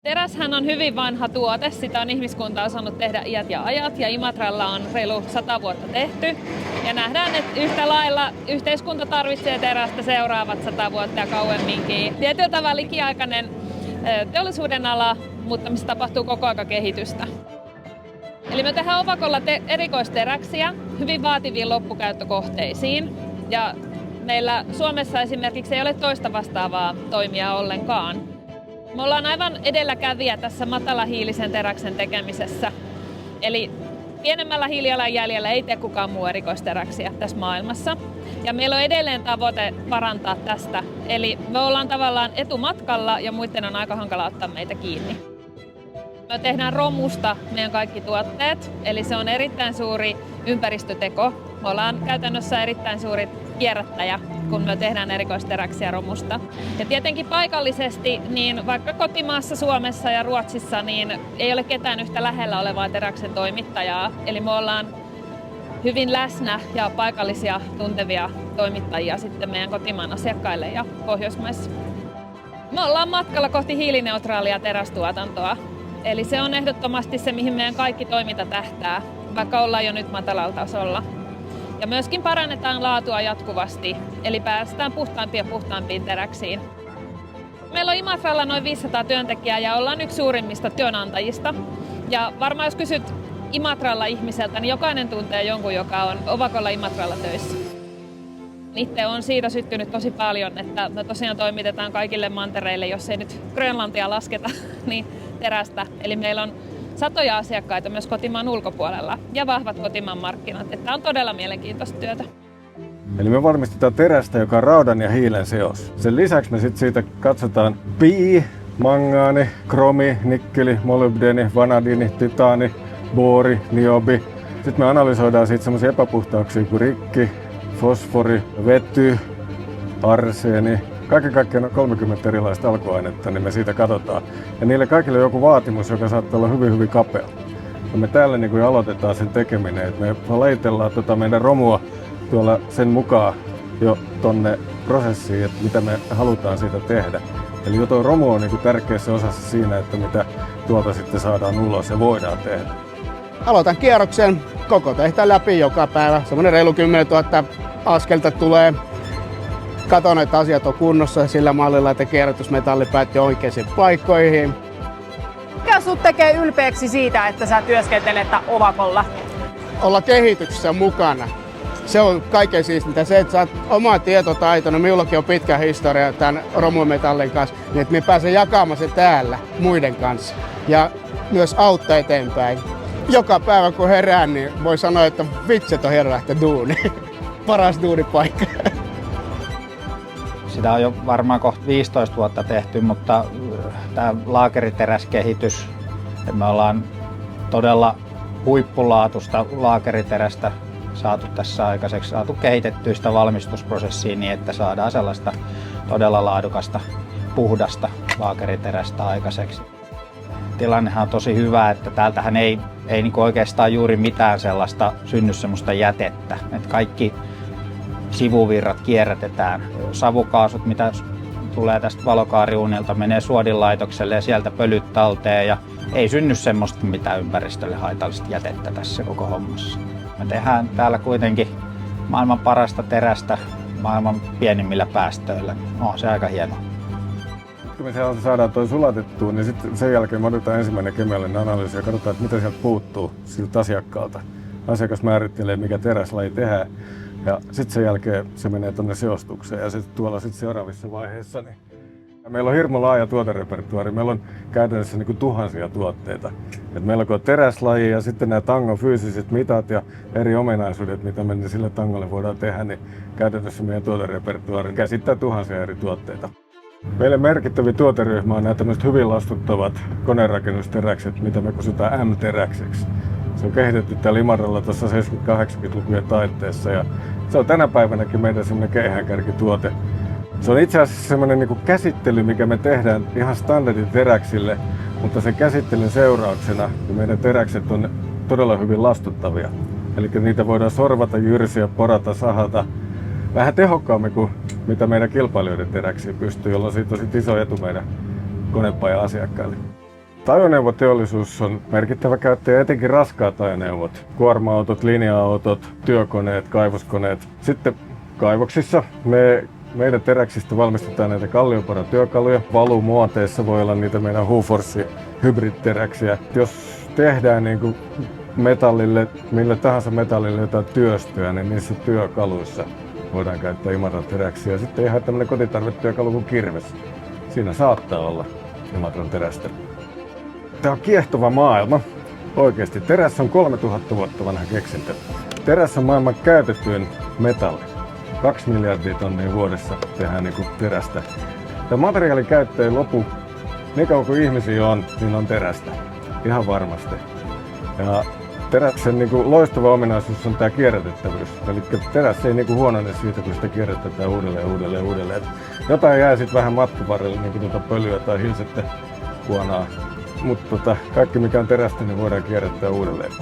Teräshän on hyvin vanha tuote, sitä on ihmiskunta osannut tehdä iät ja ajat ja Imatralla on reilu 100 vuotta tehty. Ja nähdään, että yhtä lailla yhteiskunta tarvitsee terästä seuraavat 100 vuotta ja kauemminkin. Tietyllä tavalla ikiaikainen teollisuuden ala, mutta missä tapahtuu koko ajan kehitystä. Eli me tehdään Ovakolla erikoisteräksiä hyvin vaativiin loppukäyttökohteisiin. Ja meillä Suomessa esimerkiksi ei ole toista vastaavaa toimia ollenkaan. Me ollaan aivan edelläkävijä tässä matalahiilisen teräksen tekemisessä. Eli pienemmällä hiilijalanjäljellä ei tee kukaan muu erikoisteräksiä tässä maailmassa. Ja meillä on edelleen tavoite parantaa tästä. Eli me ollaan tavallaan etumatkalla ja muiden on aika hankala ottaa meitä kiinni. Me tehdään romusta meidän kaikki tuotteet, eli se on erittäin suuri ympäristöteko. Me ollaan käytännössä erittäin suuri kierrättäjä, kun me tehdään erikoisteräksiä romusta. Ja tietenkin paikallisesti, niin vaikka kotimaassa Suomessa ja Ruotsissa, niin ei ole ketään yhtä lähellä olevaa teräksen toimittajaa. Eli me ollaan hyvin läsnä ja paikallisia tuntevia toimittajia sitten meidän kotimaan asiakkaille ja Pohjoismaissa. Me ollaan matkalla kohti hiilineutraalia terästuotantoa. Eli se on ehdottomasti se, mihin meidän kaikki toiminta tähtää, vaikka ollaan jo nyt matalalla tasolla. Ja myöskin parannetaan laatua jatkuvasti, eli päästään puhtaampiin teräksiin. Meillä on Imatralla noin 500 työntekijää ja ollaan yksi suurimmista työnantajista. Ja varmaan jos kysyt Imatralla ihmiseltä, niin jokainen tuntee jonkun, joka on Ovakolla Imatralla töissä. Itse on siitä syttynyt tosi paljon, että me tosiaan toimitetaan kaikille mantereille, jos ei nyt Grönlantia lasketa, niin terästä. Eli meillä on satoja asiakkaita myös kotimaan ulkopuolella ja vahvat kotimaan markkinat. Tämä on todella mielenkiintoista työtä. Eli me valmistetaan terästä, joka on raudan ja hiilen seos. Sen lisäksi me siitä katsotaan mangaani, kromi, nikkeli, molybdeeni, vanadiini, titaani, boori, niobi. Sitten me analysoidaan siitä semmoisia epäpuhtauksia kuin rikki, fosfori, vety, arseeni. Kaiken kaikkiaan on 30 erilaista alkuainetta, niin me siitä katsotaan. Ja niille kaikille on joku vaatimus, joka saattaa olla hyvin kapea. Ja me täällä niin kuin aloitetaan sen tekeminen, että me lajitellaan meidän romua tuolla sen mukaan jo tonne prosessiin, että mitä me halutaan siitä tehdä. Eli jo tuo romu on niin kuin tärkeässä osassa siinä, että mitä tuolta sitten saadaan ulos ja voidaan tehdä. Aloitan kierroksen koko tehtaan läpi joka päivä. Semmoinen reilu 10 000 askelta tulee. Katon, että asiat on kunnossa sillä mallilla, että kierrätysmetalli päättyy oikeisiin paikkoihin. Mikä sut tekee ylpeäksi siitä, että sä työskentelet Ovakolla? Olla kehityksessä mukana. Se on kaikkein siistintä. Se, että sä oot oma tietotaito, no minullakin on pitkä historia tämän romumetallin kanssa, niin että me pääsen jakamaan se täällä muiden kanssa. Ja myös auttaa eteenpäin. Joka päivä kun herään, niin voi sanoa, että vitset on hieno lähteä duuniin. Paras duunipaikka. Sitä on jo varmaan kohta 15 vuotta tehty, mutta tämä laakeriteräskehitys, me ollaan todella huippulaatusta laakeriterästä saatu tässä aikaiseksi, saatu kehitettyä sitä valmistusprosessia niin, että saadaan sellaista todella laadukasta, puhdasta laakeriterästä aikaiseksi. Tilannehan on tosi hyvä, että täältähän ei niinku oikeastaan juuri mitään sellaista synny semmoista jätettä. Että kaikki sivuvirrat kierrätetään. Savukaasut, mitä tulee tästä valokaariuunilta, menee suodinlaitokselle ja sieltä pölyt talteen ja ei synny semmoista mitään ympäristölle haitallista jätettä tässä koko hommassa. Me tehdään täällä kuitenkin maailman parasta terästä maailman pienimmillä päästöillä. No, se on aika hienoa. Kun me saadaan toi sulatettua, niin sitten sen jälkeen me otetaan ensimmäinen kemiallinen analyysi ja katsotaan, että mitä sieltä puuttuu siltä asiakkaalta. Asiakas määrittelee, mikä teräslaji tehdään. Ja sitten sen jälkeen se menee tuonne seostukseen ja sitten tuolla sitten seuraavissa vaiheissa. Niin meillä on hirmu laaja tuoterepertuaari. Meillä on käytännössä niin kuin tuhansia tuotteita. Et meillä on teräslaji ja sitten nämä tangon fyysiset mitat ja eri ominaisuudet, mitä me sille tangolle voidaan tehdä, niin käytännössä meidän tuoterepertuaari käsittää tuhansia eri tuotteita. Meille merkittävä tuoteryhmä on nämä tämmöiset hyvin lastuttavat konerakennusteräkset, mitä me kutsutaan M-teräkseksi. Se on kehitetty täällä Imatralla tuossa 70-80-lukujen taitteessa ja se on tänä päivänäkin meidän semmoinen keihäänkärkituote. Se on itse asiassa semmoinen niin kuin käsittely, mikä me tehdään ihan standarditeräksille, mutta sen käsittelyn seurauksena meidän teräkset on todella hyvin lastuttavia. Eli niitä voidaan sorvata, jyrsiä, porata, sahata vähän tehokkaammin kuin mitä meidän kilpailijoiden teräksiä pystyy, jolloin siitä on iso etu meidän konepajan asiakkaille. Ajoneuvoteollisuus on merkittävä käyttäjä, etenkin raskaat ajoneuvot. Kuorma-autot, linja-autot, työkoneet, kaivoskoneet. Sitten kaivoksissa meidän teräksistä valmistetaan näitä kallioporatyökaluja. Valumuoteissa voi olla niitä meidän Huforsi hybriditeräksiä. Jos tehdään niin kuin metallille, millä tahansa metallille jotain työstöä, niin niissä työkaluissa voidaan käyttää Imatran teräksiä. Sitten ihan tämmöinen kotitarvetyökalu kuin kirves. Siinä saattaa olla Imatran terästä. Tämä on kiehtova maailma. Oikeasti teräs on 3000 vuotta vanha keksintö. Teräs on maailman käytetyin metalli. 2 miljardia tonnia vuodessa tehdään niin kuin terästä. Tämä materiaalin käyttö ei lopu. Niin kauan kuin ihmisiä on, niin on terästä. Ihan varmasti. Ja teräksen niin kuin loistava ominaisuus on tämä kierrätettävyys. Eli teräs ei niin kuin huonone siitä, kun sitä kierrätetään uudelleen. Jotain jää sitten vähän matkan varrelle, niin kuin pölyä tai hilsettä kuonaa. Mutta kaikki mikä on terästä, niin voidaan kierrättää uudelleen.